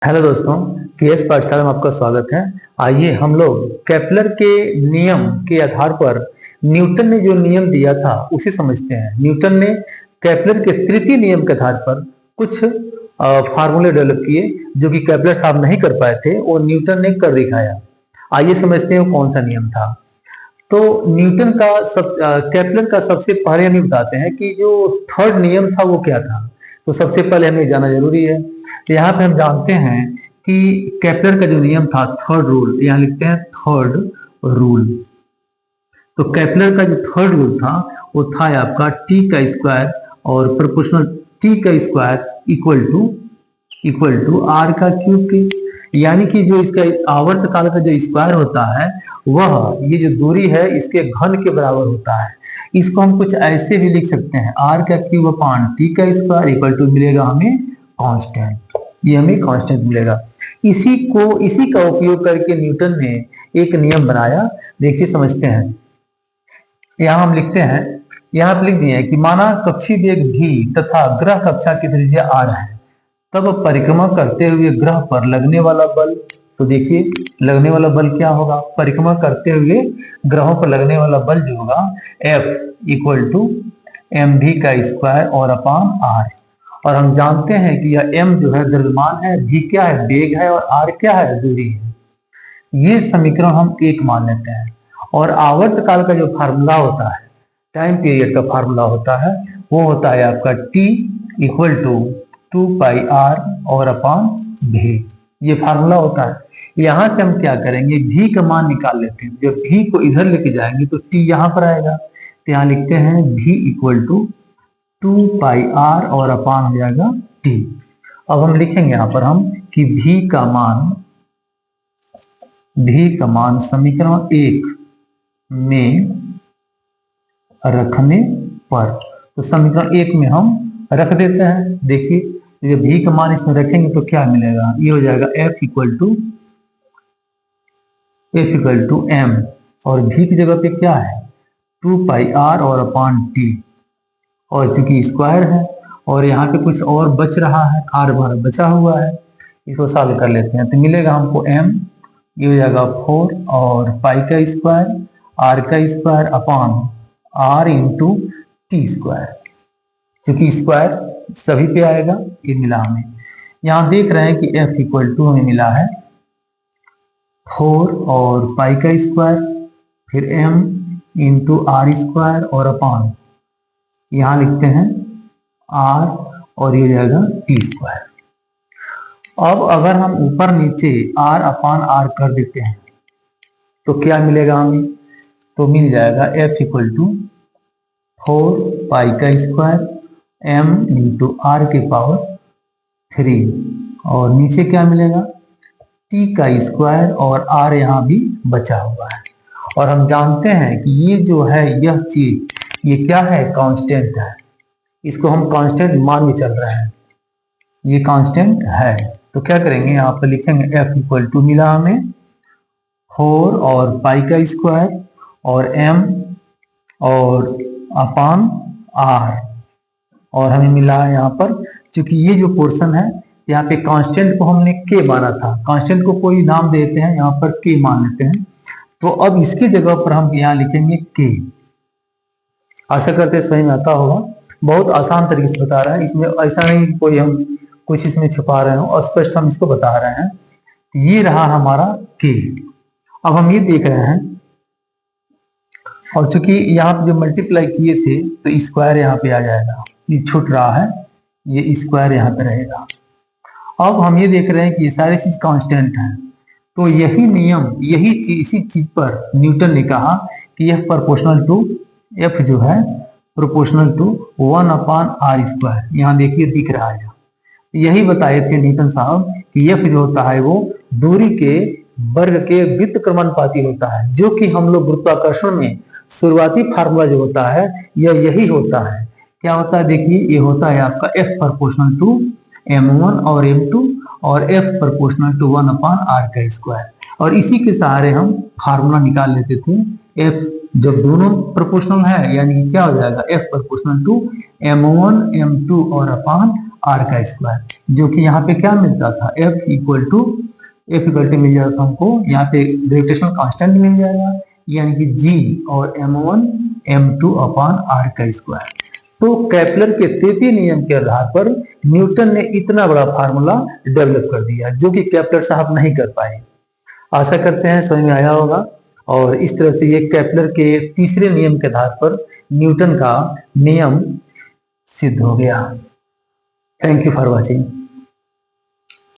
Hello दोस्तों, KS पाठशाला में आपका स्वागत है। आइए हम लोग केपलर के नियम के आधार पर न्यूटन ने जो नियम दिया था उसे समझते हैं। न्यूटन ने केपलर के तृतीय नियम के आधार पर कुछ फार्मूले डेवलप किए जो कि केपलर साहब नहीं कर पाए थे और न्यूटन ने कर दिखाया। आइए समझते हैं वो कौन सा नियम था। तो न्यूटन का केपलर का सबसे पहले हम ये बताते हैं कि जो थर्ड नियम था वो क्या था। तो सबसे पहले हमें जाना जरूरी है। तो यहाँ पे हम जानते हैं कि केपलर का जो नियम था थर्ड रूल, यहाँ लिखते हैं थर्ड रूल। तो केपलर का जो थर्ड रूल था वो था आपका टी का स्क्वायर और प्रोपोर्शनल टी का स्क्वायर इक्वल टू आर का क्यूब के। यानी कि जो इसका आवर्त काल का जो स्क्वायर होता है वह ये जो दूरी है इसके घन के बराबर होता है। इसको हम कुछ ऐसे भी लिख सकते हैं, आर का क्यूब अपान टी का स्क्वायर इक्वल टू मिलेगा हमें कांस्टेंट। ये हमें कांस्टेंट मिलेगा। इसी का उपयोग करके न्यूटन ने एक नियम बनाया। देखिए समझते हैं। यहाँ हम लिखते हैं, यहाँ पे लिख दिए हैं कि माना कक्षीय वेग भी तथा ग्रह कक्षा की त्रिज्या r है, तब परिक्रमा करते हुए ग्रह पर लगने वाला बल। तो देखिए लगने वाला बल क्या होगा, परिक्रमा करते हुए ग्रहों पर लगने वाला बल जो होगा F इक्वल टू एम भी का स्क्वायर और अपान r। और हम जानते हैं कि यह m जो है द्रव्यमान है, v क्या है वेग है और r क्या है दूरी है। ये समीकरण हम एक मान लेते हैं। और आवर्त काल का जो फार्मूला होता है, टाइम पीरियड का फार्मूला होता है, वो होता है आपका t इक्वल टू 2πr और अपान v। ये फार्मूला होता है। यहां से हम क्या करेंगे, v का मान निकाल लेते हैं। जब v को इधर लेके जाएंगे तो t यहां पर आएगा। तो यहां लिखते हैं v इक्वल टू 2πr और अपान हो जाएगा t। अब हम लिखेंगे यहां पर हम कि v का मान समीकरण 1 में रखने पर, तो समीकरण 1 में हम रख देते हैं। देखिए जब v का मान इसमें रखेंगे तो क्या मिलेगा, ये हो जाएगा f इक्वल टू m और v की जगह पे क्या है 2πr और अपान t, और चूंकि स्क्वायर है और यहाँ पे कुछ और बच रहा है, r बार बचा हुआ है, इसको सॉल्व कर लेते हैं। तो मिलेगा हमको m, ये हो जाएगा 4 और पाई का स्क्वायर r का square upon r into T square. क्योंकि स्क्वायर सभी पे आएगा, ये मिला हमें। यहाँ देख रहे हैं कि f इक्वल टू हमें मिला है 4 और पाई का स्क्वायर फिर m इंटू आर स्क्वायर और अपान यहाँ लिखते हैं r और ये जाएगा टी स्क्वायर। अब अगर हम ऊपर नीचे r अपान r कर देते हैं तो क्या मिलेगा हमें, तो मिल जाएगा f इक्वल टू 4 पाई का स्क्वायर m इंटू आर के पावर 3 और नीचे क्या मिलेगा t का स्क्वायर और r यहाँ भी बचा हुआ है। और हम जानते हैं कि ये जो है यह चीज ये क्या है कांस्टेंट है, इसको हम कांस्टेंट मान के चल रहे हैं, ये कांस्टेंट है। तो क्या करेंगे यहाँ पर लिखेंगे f इक्वल टू मिला हमें 4 और पाई का स्क्वायर और m और अपान r, और हमें मिला है यहाँ पर क्योंकि ये जो पोर्शन है यहाँ पे कांस्टेंट को हमने k माना था, कांस्टेंट को कोई नाम देते हैं, यहाँ पर k मान लेते हैं। तो अब इसकी जगह पर हम यहाँ लिखेंगे k। आशा करते समझ में आता होगा, बहुत आसान तरीके से बता रहे हैं, इसमें ऐसा नहीं कोई हम कुछ इसमें छुपा रहे हो, स्पष्ट हम इसको बता रहे हैं। ये रहा हमारा k। अब हम ये देख रहे हैं और चूंकि यहाँ पे जो मल्टीप्लाई किए थे तो स्क्वायर यहाँ पे आ जाएगा, ये छूट रहा है, ये स्क्वायर यहाँ पे रहेगा। अब हम ये देख रहे हैं कि ये सारी चीज कांस्टेंट है, तो यही नियम इसी चीज पर न्यूटन ने कहा कि यह प्रोपोर्शनल टू f जो है proportional to 1 upon r square, यहाँ देखिए दिख रहा है। यही बताए थे न्यूटन साहब कि f जो होता है वो दूरी के वर्ग के व्युत्क्रमानुपाती होता है, जो कि हम लोग गुरुत्वाकर्षण में शुरुआती फार्मूला जो होता है यही होता है। क्या होता है देखिए, ये होता है आपका f प्रोपोर्शनल टू m1 और m2 और f proportional to 1 upon r का स्क्वायर। और इसी के सहारे हम फार्मूला निकाल लेते थे। f जब दोनों प्रोपोर्शनल है यानी क्या हो जाएगा f proportional to m1 m2 और अपान आर का स्क्वायर, जो कि यहाँ पे क्या मिलता था, एफ इक्वल टू मिल जाता था हमको, यहाँ पे ग्रेविटेशनल कांस्टेंट मिल जाएगा, यानी कि जी और m1 m2 अपॉन आर का स्क्वायर। तो केपलर के तृतीय नियम के आधार पर न्यूटन ने इतना बड़ा फार्मूला डेवलप कर दिया, जो कि केपलर साहब नहीं कर पाए। आशा करते हैं समझ में आया होगा। और इस तरह से ये केपलर के तीसरे नियम के आधार पर न्यूटन का नियम सिद्ध हो गया। Thank you for watching.